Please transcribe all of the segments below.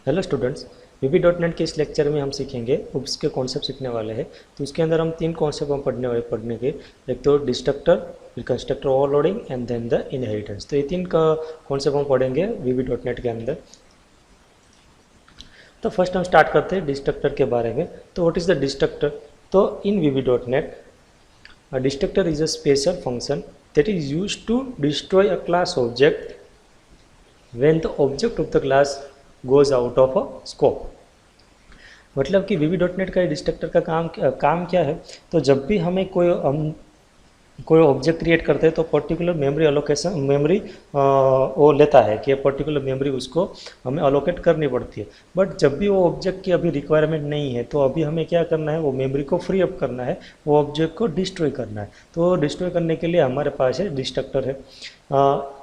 Hello students, VB.NET के इस lecture में हम सीखेंगे उसके कॉन्सेप्ट सीखने वाले हैं। तो उसके अंदर हम तीन कॉन्सेप्ट हम पढ़ने के। एक तो डिस्ट्रक्टर, फिर constructor overloading and then the inheritance. तो ये तीन का कॉन्सेप्ट हम पढ़ेंगे VB.NET के अंदर। तो फर्स्ट हम स्टार्ट करते हैं डिस्ट्रक्टर के बारे में। तो व्हाट इज़ द डिस्ट्रक्टर? तो in VB.NET a destructor is a special function that is used to destroy a class object when the object of the class goes out of a scope। मतलब कि VB.NET का destructor का काम क्या है? तो जब भी हमें कोई ऑब्जेक्ट क्रिएट करते हैं तो पर्टिकुलर मेमोरी अलोकेशन वो लेता है कि पर्टिकुलर मेमोरी उसको हमें अलोकेट करनी पड़ती है। बट जब भी वो ऑब्जेक्ट की अभी रिक्वायरमेंट नहीं है तो अभी हमें क्या करना है, वो मेमोरी को फ्री अप करना है, वो ऑब्जेक्ट को डिस्ट्रॉय करना है। तो डिस्ट्रॉय करने के लिए हमारे पास है डिस्ट्रक्टर है।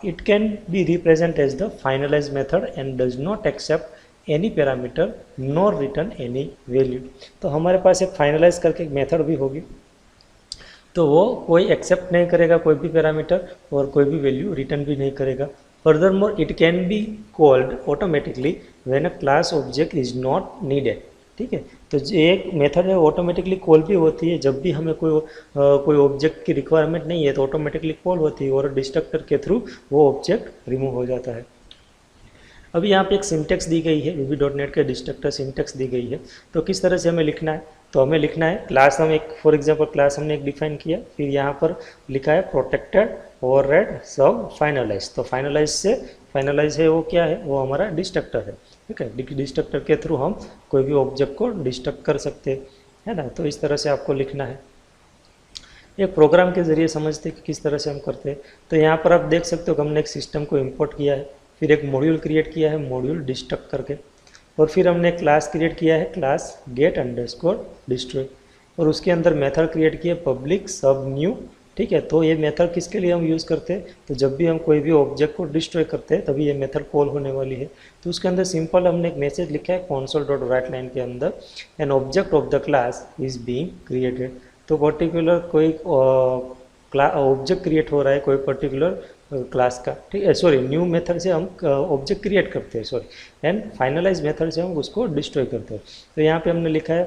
It can be represent as the finalize method and does not accept any parameter nor return any value. तो हमारे पास एक फाइनलाइज करके एक मेथड भी होगी, तो वो कोई एक्सेप्ट नहीं करेगा कोई भी पैरामीटर और कोई भी वैल्यू रिटर्न भी नहीं करेगा। Further more it can be called automatically when a class object is not needed. ठीक है, तो एक मेथड है ऑटोमेटिकली कॉल भी होती है जब भी हमें कोई ऑब्जेक्ट की रिक्वायरमेंट नहीं है तो ऑटोमेटिकली कॉल होती है और डिस्ट्रक्टर के थ्रू वो ऑब्जेक्ट रिमूव हो जाता है। अभी यहाँ पे एक सिंटेक्स दी गई है, VB.NET के डिस्ट्रक्टर सिंटेक्स दी गई है। तो किस तरह से हमें लिखना है? तो हमें लिखना है क्लास, हम एक फॉर एग्जांपल क्लास हमने एक डिफाइन किया, फिर यहाँ पर लिखा है प्रोटेक्टेड ओवरराइड सब फाइनलाइज। तो फाइनलाइज है वो क्या है? वो हमारा डिस्ट्रक्टर है। ठीक है, डिस्ट्रक्टर के थ्रू हम कोई भी ऑब्जेक्ट को डिस्ट्रक्ट कर सकते हैं, है ना। तो इस तरह से आपको लिखना है, एक प्रोग्राम के जरिए समझते कि किस तरह से हम करते हैं। तो यहाँ पर आप देख सकते हो कि हमने एक सिस्टम को इम्पोर्ट किया है, फिर एक मॉड्यूल क्रिएट किया है मॉड्यूल डिस्ट्रक्ट करके, और फिर हमने क्लास क्रिएट किया है क्लास गेट अंडरस्कोर डिस्ट्रॉय, और उसके अंदर मेथड क्रिएट किया पब्लिक सब न्यू। ठीक है, तो ये मेथड किसके लिए हम यूज़ करते हैं? तो जब भी हम कोई भी ऑब्जेक्ट को डिस्ट्रॉय करते हैं तभी ये मेथड कॉल होने वाली है। तो उसके अंदर सिंपल हमने एक मैसेज लिखा है console.writeline के अंदर, an object of the class is being created. तो पर्टिकुलर कोई ऑब्जेक्ट क्रिएट हो रहा है कोई पर्टिकुलर क्लास का। ठीक है, सॉरी, न्यू मेथड से हम ऑब्जेक्ट क्रिएट करते हैं, सॉरी, एंड फाइनलाइज मेथड से हम उसको डिस्ट्रॉय करते हैं। तो यहाँ पे हमने लिखा है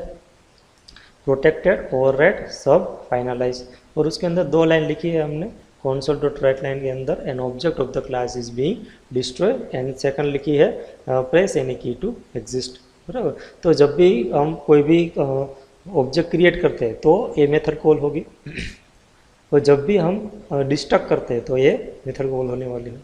प्रोटेक्टेड ओवरराइड सब फाइनलाइज, और उसके अंदर दो लाइन लिखी है हमने console.writeline के अंदर, an object of the class is being destroy, and second लिखी है प्रेस एनी की टू एग्जिस्ट। बराबर। तो जब भी हम कोई भी ऑब्जेक्ट क्रिएट करते हैं तो ये मेथड कॉल होगी, और जब भी हम डिस्ट्रक्ट करते हैं तो ये मेथड कॉल होने वाली है।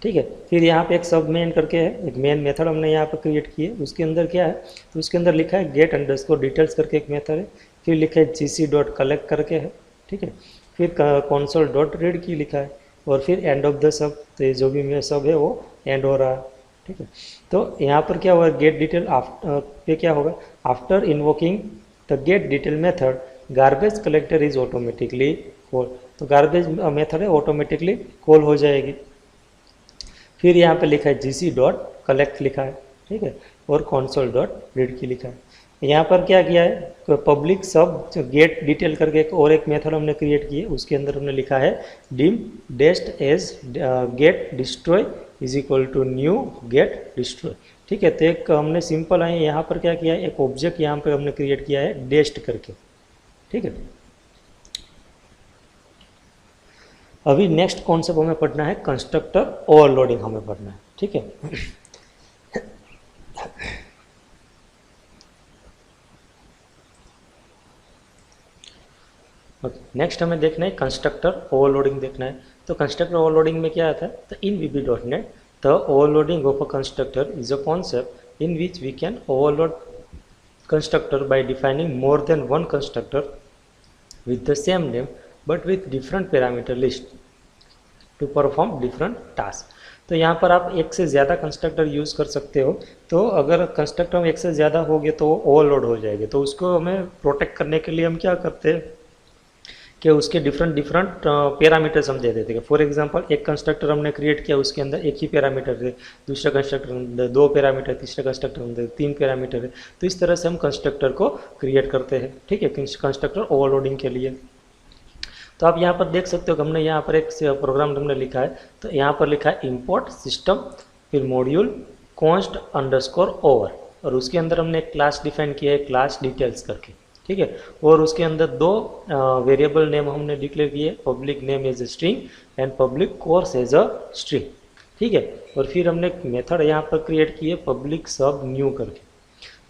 ठीक है, फिर यहाँ पे एक सब मेन करके है, एक मेन मेथड हमने यहाँ पे क्रिएट की है। उसके अंदर क्या है? तो उसके अंदर लिखा है गेट अंडरस्कोर डिटेल्स करके एक मेथड है, फिर लिखा है gc.collect करके है। ठीक है, फिर console.read की लिखा है, और फिर एंड ऑफ द सब। तो ये जो भी सब है वो एंड हो रहा है। ठीक है, तो यहाँ पर क्या होगा, गेट डिटेल पे क्या होगा, after invoking the gate detail method garbage collector is automatically call. तो गार्बेज मेथड है ऑटोमेटिकली कॉल हो जाएगी। फिर यहाँ पे लिखा है gc.collect लिखा है। ठीक है, और console.read की लिखा है। यहाँ पर क्या किया है, पब्लिक सब गेट डिटेल करके एक मेथड हमने क्रिएट की है, उसके अंदर हमने लिखा है dim dest as get destroy is equal to new get destroy. ठीक है, तो एक हमने सिंपल है यहाँ पर क्या किया है, एक ऑब्जेक्ट यहाँ पर हमने क्रिएट किया है डेस्ट करके। ठीक है, अभी नेक्स्ट कॉन्सेप्ट हमें पढ़ना है कंस्ट्रक्टर ओवरलोडिंग हमें पढ़ना है। ठीक है, नेक्स्ट हमें देखना है कंस्ट्रक्टर ओवरलोडिंग देखना है। तो कंस्ट्रक्टर ओवरलोडिंग में क्या आता है? तो in VB.NET the overloading of a constructor is a concept in which we can overload constructor by defining more than one constructor with the same name but with different parameter list to perform different tasks। तो यहाँ पर आप एक से ज़्यादा constructor use कर सकते हो। तो अगर कंस्ट्रक्टर एक से ज़्यादा हो गए तो ओवरलोड हो जाएगी, तो उसको हमें प्रोटेक्ट करने के लिए हम क्या करते हैं कि उसके डिफरेंट पैरामीटर्स हम दे देते हैं। फॉर एग्जांपल, एक कंस्ट्रक्टर हमने क्रिएट किया, उसके अंदर एक ही पैरामीटर है, दूसरा कंस्ट्रक्टर अंदर दो पैरामीटर, तीसरा कंस्ट्रक्टर अंदर तीन पैरामीटर है। तो इस तरह से हम कंस्ट्रक्टर को क्रिएट करते हैं। ठीक है, कंस्ट्रक्टर ओवरलोडिंग के लिए। तो आप यहाँ पर देख सकते हो कि हमने यहाँ पर एक प्रोग्राम हमने लिखा है। तो यहाँ पर लिखा है इम्पोर्ट सिस्टम, फिर मॉड्यूल, कॉन्स्ट अंडरस्कोर ओवर, और उसके अंदर हमने एक क्लास डिफाइन किया है क्लास डिटेल्स करके, ठीक है। और उसके अंदर दो वेरिएबल नेम हमने डिक्लेयर किए, public name as a string and public course as a string, ठीक है। और फिर हमने एक मेथड यहाँ पर क्रिएट किए पब्लिक सब न्यू करके।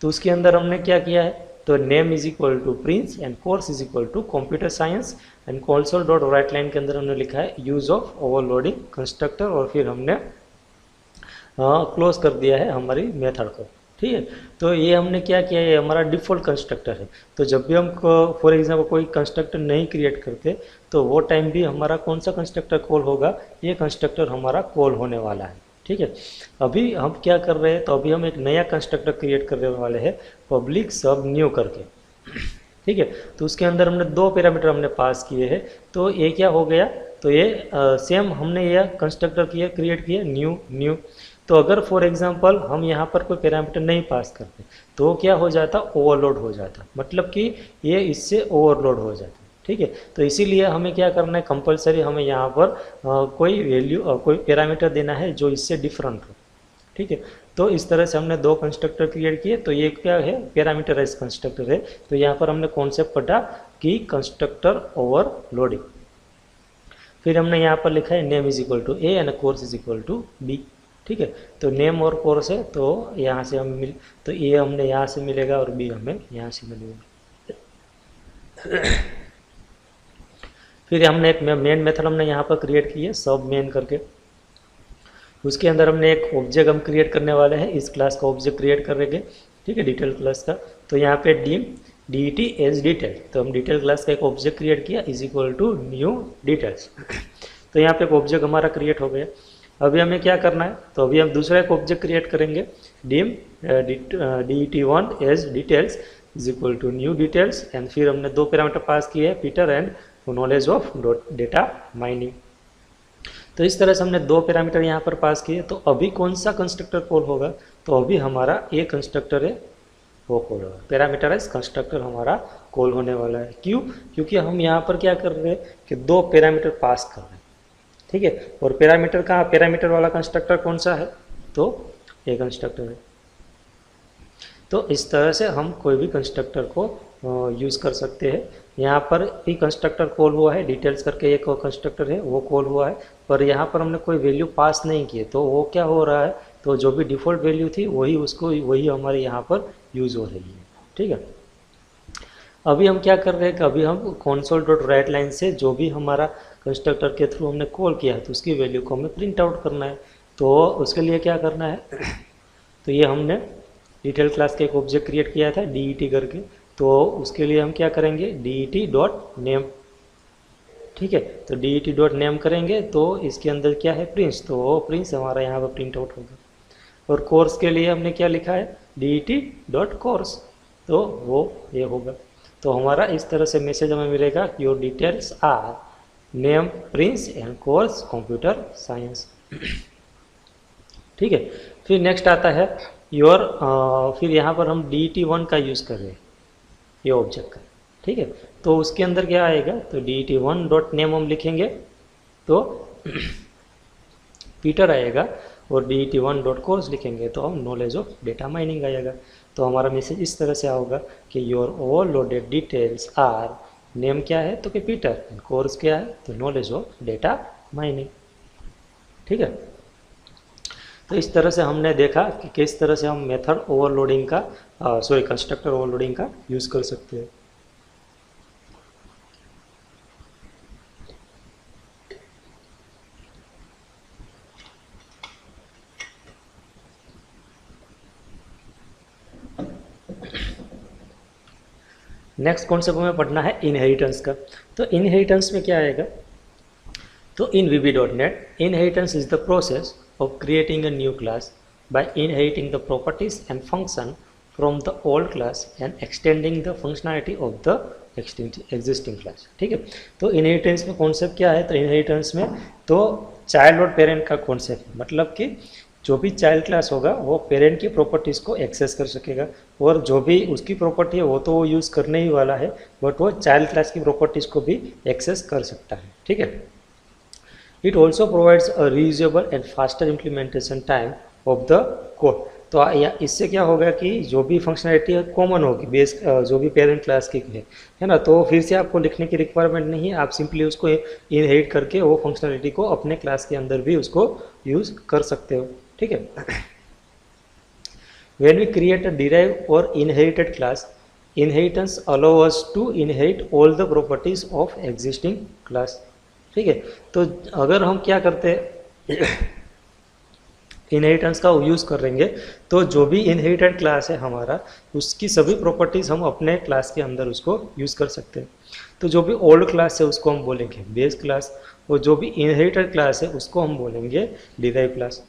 तो उसके अंदर हमने क्या किया है, तो name is equal to Prince and course is equal to computer science and console dot write line के अंदर हमने लिखा है यूज ऑफ ओवरलोडिंग कंस्ट्रक्टर, और फिर हमने क्लोज कर दिया है हमारी मेथड को, ठीक है। तो ये हमने क्या किया है, हमारा डिफ़ॉल्ट कंस्ट्रक्टर है। तो जब भी हम फॉर एग्जांपल कोई कंस्ट्रक्टर नहीं क्रिएट करते तो वो टाइम भी हमारा कौन सा कंस्ट्रक्टर कॉल होगा, ये कंस्ट्रक्टर हमारा कॉल होने वाला है, ठीक है। अभी हम क्या कर रहे हैं, तो अभी हम एक नया कंस्ट्रक्टर क्रिएट करने वाले हैं पब्लिक सब न्यू करके, ठीक है। तो उसके अंदर हमने दो पैरामीटर हमने पास किए हैं। तो ये क्या हो गया, तो ये सेम हमने यह कंस्ट्रक्टर क्रिएट किया न्यू न्यू। तो अगर फॉर एग्जांपल हम यहाँ पर कोई पैरामीटर नहीं पास करते तो क्या हो जाता, ओवरलोड हो जाता, मतलब कि ये इससे ओवरलोड हो जाता, ठीक है। तो इसीलिए हमें क्या करना है, कंपलसरी हमें यहाँ पर कोई वैल्यू कोई पैरामीटर देना है जो इससे डिफरेंट हो, ठीक है। तो इस तरह से हमने दो कंस्ट्रक्टर क्रिएट किए। तो ये क्या है, पैरामीटराइज कंस्ट्रक्टर है। तो यहाँ पर हमने कॉन्सेप्ट पढ़ा कि कंस्ट्रक्टर ओवरलोडिंग। फिर हमने यहाँ पर लिखा है name is equal to A and course is equal to B, ठीक है। तो नेम और कोर्स है, तो यहाँ से हम तो ए हमने यहाँ से मिलेगा और बी हमें यहाँ से मिलेगा। फिर हमने एक मेन मेथड हमने यहाँ पर क्रिएट की है सब मेन करके। उसके अंदर हमने एक ऑब्जेक्ट हम क्रिएट करने वाले हैं, इस क्लास का ऑब्जेक्ट क्रिएट करेंगे, ठीक है, डिटेल क्लास का। तो यहाँ पे डी एज डिटेल, तो हम डिटेल क्लास का एक ऑब्जेक्ट क्रिएट किया is equal to new details. तो यहाँ पे एक ऑब्जेक्ट हमारा क्रिएट हो गया। अभी हमें क्या करना है, तो अभी हम दूसरा एक ऑब्जेक्ट क्रिएट करेंगे DET1 as details is equal to new details, and फिर हमने दो पैरामीटर पास किए हैं Peter and knowledge of data mining. तो इस तरह से हमने दो पैरामीटर यहाँ पर पास किए। तो अभी कौन सा कंस्ट्रक्टर कॉल होगा, तो अभी हमारा ये कंस्ट्रक्टर है वो कॉल होगा, पैरामीटराइज कंस्ट्रक्टर हमारा कॉल होने वाला है। क्यों, क्योंकि हम यहाँ पर क्या कर रहे हैं कि दो पैरामीटर पास कर रहे हैं, ठीक है। और पैरामीटर का पैरामीटर वाला कंस्ट्रक्टर कौन सा है, तो ये कंस्ट्रक्टर है। तो इस तरह से हम कोई भी कंस्ट्रक्टर को यूज़ कर सकते हैं। यहाँ पर भी कंस्ट्रक्टर कॉल हुआ है, डिटेल्स करके एक कंस्ट्रक्टर है वो कॉल हुआ है, पर यहाँ पर हमने कोई वैल्यू पास नहीं किए। तो वो क्या हो रहा है, तो जो भी डिफ़ॉल्ट वैल्यू थी वही हमारे यहाँ पर यूज़ हो रही है, ठीक है। अभी हम क्या कर रहे हैं कि अभी हम console डॉट राइट लाइन से जो भी हमारा कंस्ट्रक्टर के थ्रू हमने कॉल किया है तो उसकी वैल्यू को हमें प्रिंट आउट करना है। तो उसके लिए क्या करना है, तो ये हमने डिटेल क्लास का एक ऑब्जेक्ट क्रिएट किया था DET करके। तो उसके लिए हम क्या करेंगे, DET डॉट नेम, ठीक है। तो DET डॉट नेम करेंगे तो इसके अंदर क्या है, प्रिंस, तो वो प्रिंस हमारा यहाँ पर प्रिंट आउट होगा। और कोर्स के लिए हमने क्या लिखा है, DET डॉट कोर्स, तो वो ये होगा। तो हमारा इस तरह से मैसेज हमें मिलेगा, your details are name Prince and course computer science, ठीक है। फिर नेक्स्ट आता है योर, फिर यहाँ पर हम DET1 का यूज़ कर रहे हैं ये ऑब्जेक्ट का, ठीक है। तो उसके अंदर क्या आएगा, तो DET1 डॉट नेम हम लिखेंगे तो पीटर आएगा, और DET1 डॉट कोर्स लिखेंगे तो हम नॉलेज ऑफ डेटा माइनिंग आएगा। तो हमारा मैसेज इस तरह से होगा कि your overloaded details are, name क्या है तो कि पीटर, कोर्स क्या है तो नॉलेज ऑफ डेटा माइनिंग, ठीक है। तो इस तरह से हमने देखा कि किस तरह से हम मेथड ओवरलोडिंग का कंस्ट्रक्टर ओवरलोडिंग का यूज़ कर सकते हैं। नेक्स्ट कॉन्सेप्ट हमें पढ़ना है इनहेरिटेंस का। तो इनहेरिटेंस में क्या आएगा, तो in VB.NET inheritance is the process of creating a new class by inheriting the properties and function from the old class and extending the functionality of the existing class, ठीक है। तो inheritance में concept क्या है, तो inheritance में तो child और पेरेंट का कॉन्सेप्ट, मतलब कि जो भी चाइल्ड क्लास होगा वो पेरेंट की प्रॉपर्टीज़ को एक्सेस कर सकेगा, और जो भी उसकी प्रॉपर्टी है वो तो वो यूज़ करने ही वाला है, बट वो चाइल्ड क्लास की प्रॉपर्टीज़ को भी एक्सेस कर सकता है, ठीक है। It also provides a reusable and faster implementation time of the code. तो इससे क्या होगा कि जो भी फंक्शनैलिटी है कॉमन होगी बेस जो भी पेरेंट क्लास की है ना, तो फिर से आपको लिखने की रिक्वायरमेंट नहीं है, आप सिंपली उसको इनहेरिट करके वो फंक्शनैलिटी को अपने क्लास के अंदर भी उसको यूज़ कर सकते हो। ठीक है। When we create a derived or inherited class, inheritance allow us to inherit all the properties of existing class। ठीक है। तो अगर हम क्या करते हैं इनहेरिटेंस का यूज़ करेंगे, तो जो भी इनहेरिटेड क्लास है हमारा, उसकी सभी प्रॉपर्टीज़ हम अपने क्लास के अंदर उसको यूज़ कर सकते हैं। तो जो भी ओल्ड क्लास है उसको हम बोलेंगे बेस क्लास, और जो भी इनहेरिटेड क्लास है उसको हम बोलेंगे डिराइव क्लास।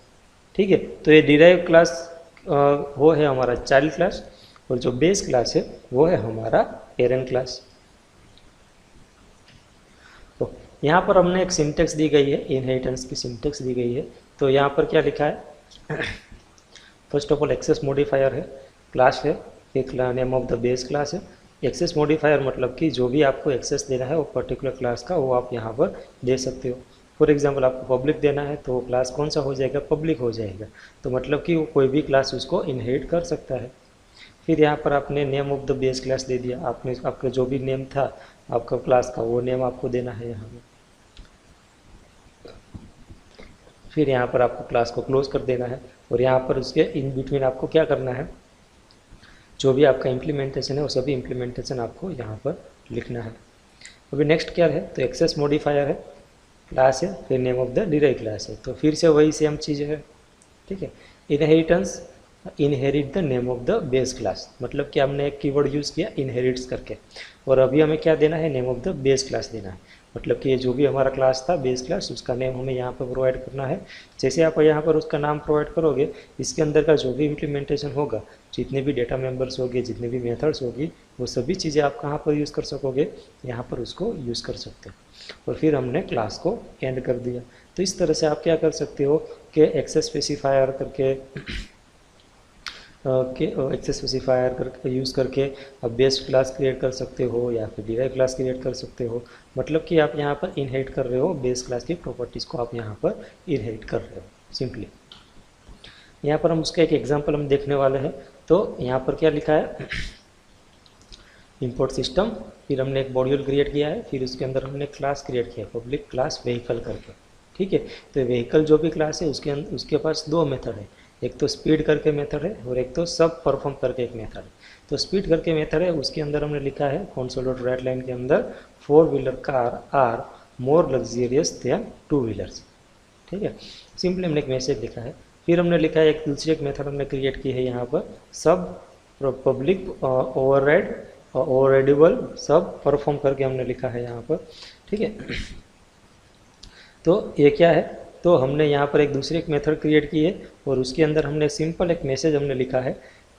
ठीक है। तो ये डिराइव क्लास वो है हमारा चाइल्ड क्लास, और जो बेस क्लास है वो है हमारा पेरेंट क्लास। तो यहाँ पर हमने एक सिंटेक्स दी गई है, इनहेरिटेंस की सिंटेक्स दी गई है। तो यहाँ पर क्या लिखा है, first of all access modifier है, क्लास है, एक name of the base class है। एक्सेस मॉडिफायर मतलब कि जो भी आपको एक्सेस देना है वो पर्टिकुलर क्लास का, वो आप यहाँ पर दे सकते हो। फॉर एग्जांपल आपको पब्लिक देना है तो क्लास कौन सा हो जाएगा, पब्लिक हो जाएगा। तो मतलब कि वो कोई भी क्लास उसको इनहेरिट कर सकता है। फिर यहाँ पर आपने name of the base class दे दिया, आपने आपका जो भी नेम था आपका क्लास का वो नेम आपको देना है यहाँ पर। फिर यहाँ पर आपको क्लास को क्लोज कर देना है, और यहाँ पर उसके इन बिटवीन आपको क्या करना है, जो भी आपका इम्प्लीमेंटेशन है वो सभी इम्प्लीमेंटेशन आपको यहाँ पर लिखना है। अभी नेक्स्ट क्या है, तो एक्सेस मॉडिफायर है, क्लास है, फिर name of the derive class है। तो फिर से वही सेम चीज़ है। ठीक है। Inheritance inherit the name of the base class, मतलब कि हमने एक कीवर्ड यूज़ किया इनहेरिट्स करके, और अभी हमें क्या देना है, name of the base class देना है। मतलब कि ये जो भी हमारा क्लास था बेस क्लास, उसका नेम हमें यहाँ पर प्रोवाइड करना है। जैसे आप यहाँ पर उसका नाम प्रोवाइड करोगे, इसके अंदर का जो भी इम्प्लीमेंटेशन होगा, जितने भी डेटा मेंबर्स होंगे, जितने भी मेथड्स होगी, वो सभी चीज़ें आप कहाँ पर यूज़ कर सकोगे, यहाँ पर उसको यूज़ कर सकते हो। और फिर हमने क्लास को एंड कर दिया। तो इस तरह से आप क्या कर सकते हो कि एक्सेस स्पेसिफायर करके एक्सेस स्पेसिफायर करके यूज़ करके आप बेस क्लास क्रिएट कर सकते हो, या फिर डिराइव क्लास क्रिएट कर सकते हो। मतलब कि आप यहाँ पर इनहेरिट कर रहे हो बेस क्लास की प्रॉपर्टीज़ को, आप यहाँ पर इनहेरिट कर रहे हो सिंपली। यहाँ पर हम उसका एक एग्जांपल हम देखने वाले हैं। तो यहाँ पर क्या लिखा है, इंपोर्ट सिस्टम, फिर हमने एक मॉड्यूल क्रिएट किया है, फिर उसके अंदर हमने क्लास क्रिएट किया पब्लिक क्लास व्हीकल करके। ठीक है। तो व्हीकल जो भी क्लास है उसके पास दो मेथड है, एक तो स्पीड करके मेथड है, और एक तो सब परफॉर्म करके एक मेथड है। तो स्पीड करके मेथड है, उसके अंदर हमने लिखा है console.writeline के अंदर 4 wheeler car are more luxurious than 2 wheelers. ठीक है। सिंपली हमने एक मैसेज लिखा है। फिर हमने लिखा है एक दूसरी एक मेथड हमने क्रिएट की है यहाँ पर, सब पब्लिक ओवरराइडेबल सब परफॉर्म करके हमने लिखा है यहाँ पर। ठीक है। तो ये क्या है, तो हमने यहाँ पर एक दूसरी एक मेथड क्रिएट की है, और उसके अंदर हमने सिंपल एक मैसेज हमने लिखा है,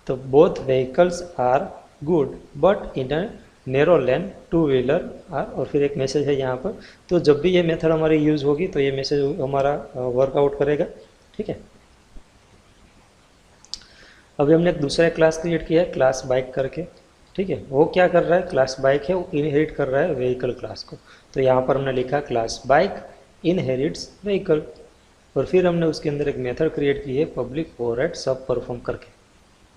तो both vehicles are good but in a narrow lane 2 wheeler are, और फिर एक मैसेज है यहाँ पर। तो जब भी ये मेथड हमारी यूज़ होगी तो ये मैसेज हमारा वर्कआउट करेगा। ठीक है। अभी हमने एक दूसरा क्लास क्रिएट किया है क्लास बाइक करके। ठीक है। वो क्या कर रहा है, क्लास बाइक है वो इनहेरिट कर रहा है व्हीकल क्लास को। तो यहाँ पर हमने लिखा क्लास बाइक इनहेरिट्स व्हीकल, और फिर हमने उसके अंदर एक मेथड क्रिएट की है पब्लिक ओवरराइड सब परफॉर्म करके।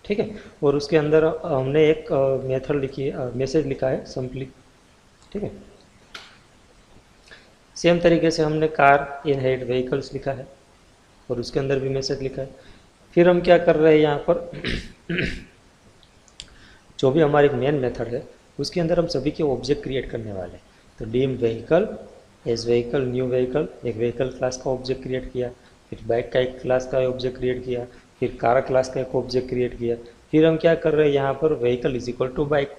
ठीक है। और उसके अंदर हमने एक मेथड लिखी है, मैसेज लिखा है सिंपली। ठीक है। सेम तरीके से हमने कार इनहेरिट व्हीकल्स लिखा है, और उसके अंदर भी मैसेज लिखा है। फिर हम क्या कर रहे हैं यहाँ पर जो भी हमारी मेन मेथड है उसके अंदर हम सभी के ऑब्जेक्ट क्रिएट करने वाले हैं। तो dim vehicle as vehicle new vehicle, एक व्हीकल क्लास का ऑब्जेक्ट क्रिएट किया, फिर बाइक का एक क्लास का ऑब्जेक्ट क्रिएट किया, फिर कार क्लास का एक ऑब्जेक्ट क्रिएट किया। फिर हम क्या कर रहे हैं यहाँ पर vehicle is equal to bike.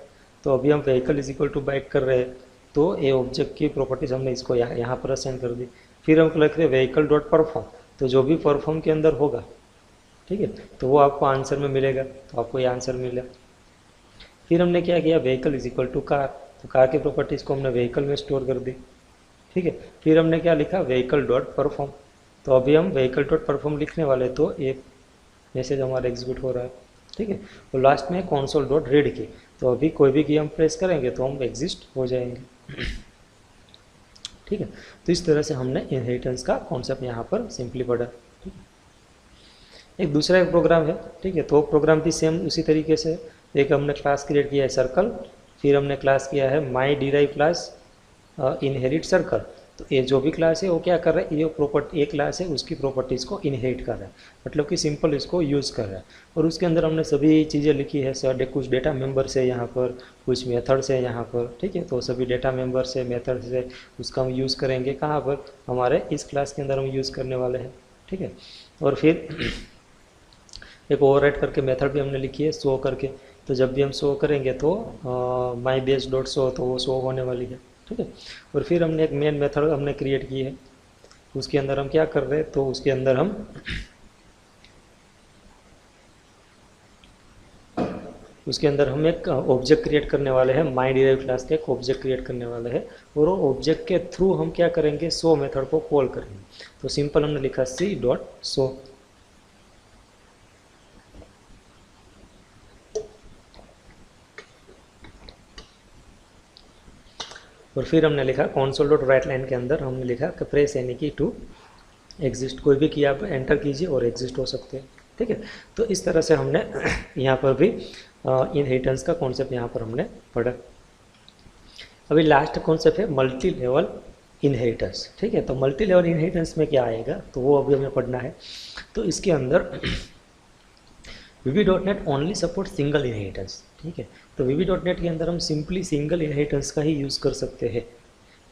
तो अभी हम vehicle is equal to bike कर रहे हैं, तो ये ऑब्जेक्ट की प्रॉपर्टीज हमने इसको यहाँ पर असाइन कर दी। फिर हम लिख रहे हैं व्हीकल डॉट परफॉर्म, तो जो भी परफॉर्म के अंदर होगा, ठीक है, तो वो आपको आंसर में मिलेगा, तो आपको ये आंसर मिला। फिर हमने क्या किया, vehicle is equal to car, तो कार की प्रॉपर्टीज़ को हमने व्हीकल में स्टोर कर दी। ठीक है। फिर हमने क्या लिखा, व्हीकल डॉट परफॉर्म, तो अभी हम व्हीकल डॉट परफॉर्म लिखने वाले, तो एक मैसेज हमारा एग्जीक्यूट हो रहा है। ठीक है। और लास्ट में console डॉट रीड की, तो अभी कोई भी की हम प्रेस करेंगे तो हम एग्जिस्ट हो जाएंगे। ठीक है। तो इस तरह से हमने इनहेरिटेंस का कॉन्सेप्ट यहाँ पर सिंपली पढ़ा। ठीक है। एक दूसरा एक प्रोग्राम है, ठीक है। तो प्रोग्राम भी सेम उसी तरीके से, एक हमने क्लास क्रिएट किया है सर्कल, फिर हमने क्लास किया है माई डिराइव क्लास इनहेरिट सर्कल। तो ये जो भी क्लास है वो क्या कर रहा है, ये प्रॉपर्टी एक क्लास है उसकी प्रॉपर्टीज़ को इनहेरिट कर रहा है, मतलब कि सिंपल इसको यूज़ कर रहा है। और उसके अंदर हमने सभी चीज़ें लिखी है सर, कुछ डेटा मेंबर्स है यहाँ पर, कुछ मेथड्स है यहाँ पर, ठीक है। तो सभी डेटा मेंबर्स है, मेथड्स है, उसका हम यूज़ करेंगे कहाँ पर, हमारे इस क्लास के अंदर हम यूज़ करने वाले हैं, ठीक है। और फिर एक ओवरराइड करके मेथड भी हमने लिखी है शो करके, तो जब भी हम शो करेंगे तो माई बेस डॉट शो, तो वो शो होने वाली है, ठीक है। और फिर हमने एक मेन मेथड हमने क्रिएट की है, उसके अंदर हम क्या कर रहे हैं, तो उसके अंदर हम एक ऑब्जेक्ट क्रिएट करने वाले हैं, माई डिराइव क्लास का एक ऑब्जेक्ट क्रिएट करने वाले हैं, और वो ऑब्जेक्ट के थ्रू हम क्या करेंगे, शो मेथड को कॉल करेंगे। तो सिंपल हमने लिखा सी डॉट शो, और फिर हमने लिखा console डॉट राइट लाइन के अंदर हमने लिखा कि प्रेस यानी कि टू एग्जिस्ट, कोई भी की आप एंटर कीजिए और एग्जिस्ट हो सकते हैं, ठीक है। तो इस तरह से हमने यहाँ पर भी इनहेरिटेंस का कॉन्सेप्ट यहाँ पर हमने पढ़ा। अभी लास्ट कॉन्सेप्ट है मल्टी लेवल इनहेरिटेंस, ठीक है। तो मल्टी लेवल इनहेरिटेंस में क्या आएगा, तो वो अभी हमें पढ़ना है। तो इसके अंदर VB.NET only support single inheritance, ठीक है। तो VB.NET के अंदर हम सिंपली सिंगल इनहेरिटेंस का ही यूज़ कर सकते हैं।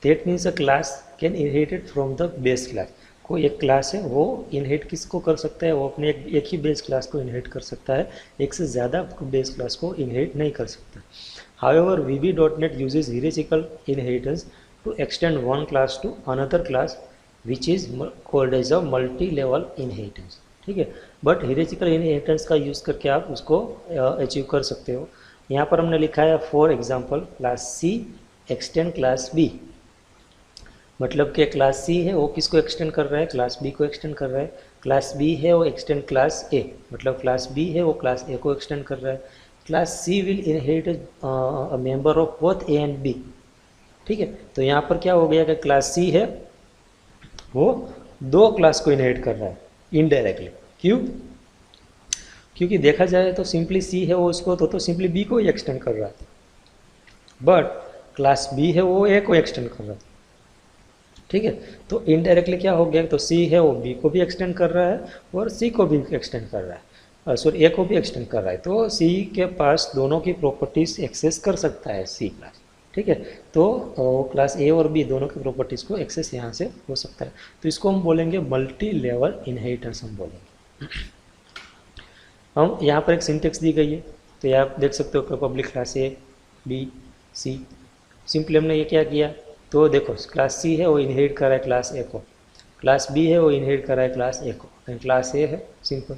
That means a class can inherited from the base class. कोई एक क्लास है वो इनहेरिट किसको कर सकता है, वो अपने एक ही बेस क्लास को इनहेरिट कर सकता है, एक से ज़्यादा बेस क्लास को इनहेरिट नहीं कर सकता। However VB.NET uses hierarchical inheritance to extend one class to another class which is called as a multi level inheritance, ठीक है। बट हियरार्चिकल इनहेरिटेंस का यूज़ करके आप उसको अचीव कर सकते हो। यहाँ पर हमने लिखा है for example class C extend class B, मतलब कि क्लास सी है वो किसको एक्सटेंड कर रहा है, क्लास बी को एक्सटेंड कर रहा है। क्लास बी है वो एक्सटेंड क्लास ए, मतलब क्लास बी है वो क्लास ए को एक्सटेंड कर रहा है। Class C will inherit a member of both A and B, ठीक है। तो यहाँ पर क्या हो गया कि क्लास सी है वो दो क्लास को इनहेरिट कर रहा है इनडायरेक्टली। क्यों, क्योंकि देखा जाए तो सिंपली सी है वो उसको तो सिंपली बी को ही एक्सटेंड कर रहा है, बट क्लास बी है वो ए को एक्सटेंड कर रहा है, ठीक है। तो इनडायरेक्टली क्या हो गया, तो सी है वो बी को भी एक्सटेंड कर रहा है और सी को भी एक्सटेंड कर रहा है, सॉरी ए को भी एक्सटेंड कर रहा है। तो सी के पास दोनों की प्रॉपर्टीज एक्सेस कर सकता है सी क्लास, ठीक है। तो क्लास ए और बी दोनों की प्रॉपर्टीज़ को एक्सेस यहाँ से हो सकता है। तो इसको हम बोलेंगे मल्टी लेवल इनहेरिटेंस हम बोलेंगे। हम यहाँ पर एक सिंटेक्स दी गई है, तो ये आप देख सकते हो कि public class A B C. सिंपली हमने ये क्या किया, तो देखो क्लास सी है वो इनहेरिट कर रहा है क्लास ए को, क्लास बी है वो इनहेरिट कर रहा है क्लास ए को, एंड क्लास ए है सिंपल।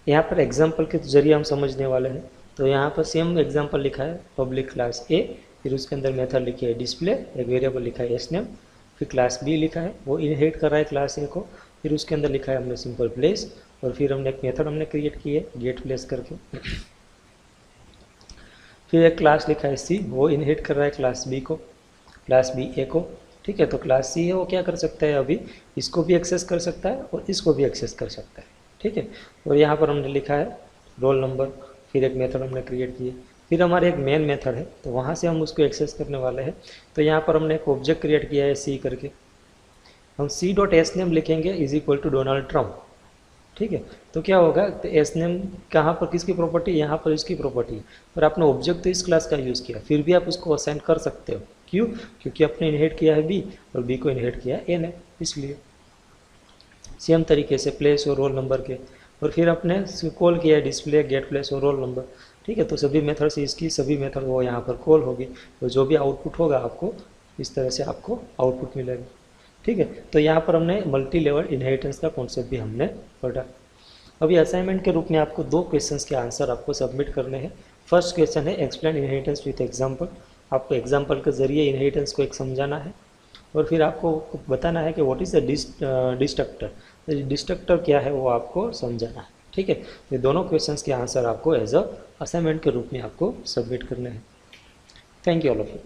यहाँ पर एग्जाम्पल के जरिए हम समझने वाले हैं। तो यहाँ पर सेम एग्जाम्पल लिखा है पब्लिक क्लास ए, फिर उसके अंदर मेथड लिखी है डिस्प्ले, एक वेरिएबल लिखा है एस नेम, फिर क्लास बी लिखा है वो इनहेरिट कर रहा है क्लास ए को, फिर उसके अंदर लिखा है हमने सिंपल प्लेस, और फिर हमने एक मेथड हमने क्रिएट की है गेट प्लेस करके। फिर एक क्लास लिखा है सी, वो इनहेरिट कर रहा है क्लास बी को, क्लास बी ए को, ठीक है। तो क्लास सी है वो क्या कर सकता है, अभी इसको भी एक्सेस कर सकता है और इसको भी एक्सेस कर सकता है, ठीक है। और यहाँ पर हमने लिखा है रोल नंबर, फिर एक मेथड हमने क्रिएट किए, फिर हमारे एक मेन मेथड है तो वहाँ से हम उसको एक्सेस करने वाले हैं। तो यहाँ पर हमने एक ऑब्जेक्ट क्रिएट किया है सी करके, हम सी डॉट एस नेम लिखेंगे is equal to Donald Trump, ठीक है। तो क्या होगा, तो एस नेम कहाँ पर किसकी प्रॉपर्टी, यहाँ पर इसकी प्रॉपर्टी, पर आपने ऑब्जेक्ट तो इस क्लास का यूज़ किया, फिर भी आप उसको असाइन कर सकते हो। क्यों, क्योंकि आपने इनहेरिट किया है बी और बी को इनहेरिट किया है ए ने, इसलिए सेम तरीके से प्लेस और रोल नंबर के, और फिर आपने कॉल किया है डिस्प्ले गेट प्लेस और रोल नंबर, ठीक है। तो सभी मेथड से इसकी सभी मेथड वो यहाँ पर कॉल होगी, तो जो भी आउटपुट होगा आपको इस तरह से आपको आउटपुट मिलेगा, ठीक है। तो यहाँ पर हमने मल्टी लेवल इनहेरिटेंस का कॉन्सेप्ट भी हमने पढ़ा। अभी असाइनमेंट के रूप में आपको दो क्वेश्चंस के आंसर आपको सबमिट करने हैं। फर्स्ट क्वेश्चन है एक्सप्लेन इनहेरिटेंस विथ एग्जांपल, आपको एग्जांपल के जरिए इनहेरिटेंस को एक समझाना है, और फिर आपको बताना है कि what is the destructor, destructor क्या है वो आपको समझाना है, ठीक है। ये दोनों क्वेश्चंस के आंसर आपको एज अ असाइनमेंट के रूप में आपको सबमिट करने हैं। Thank you all of you.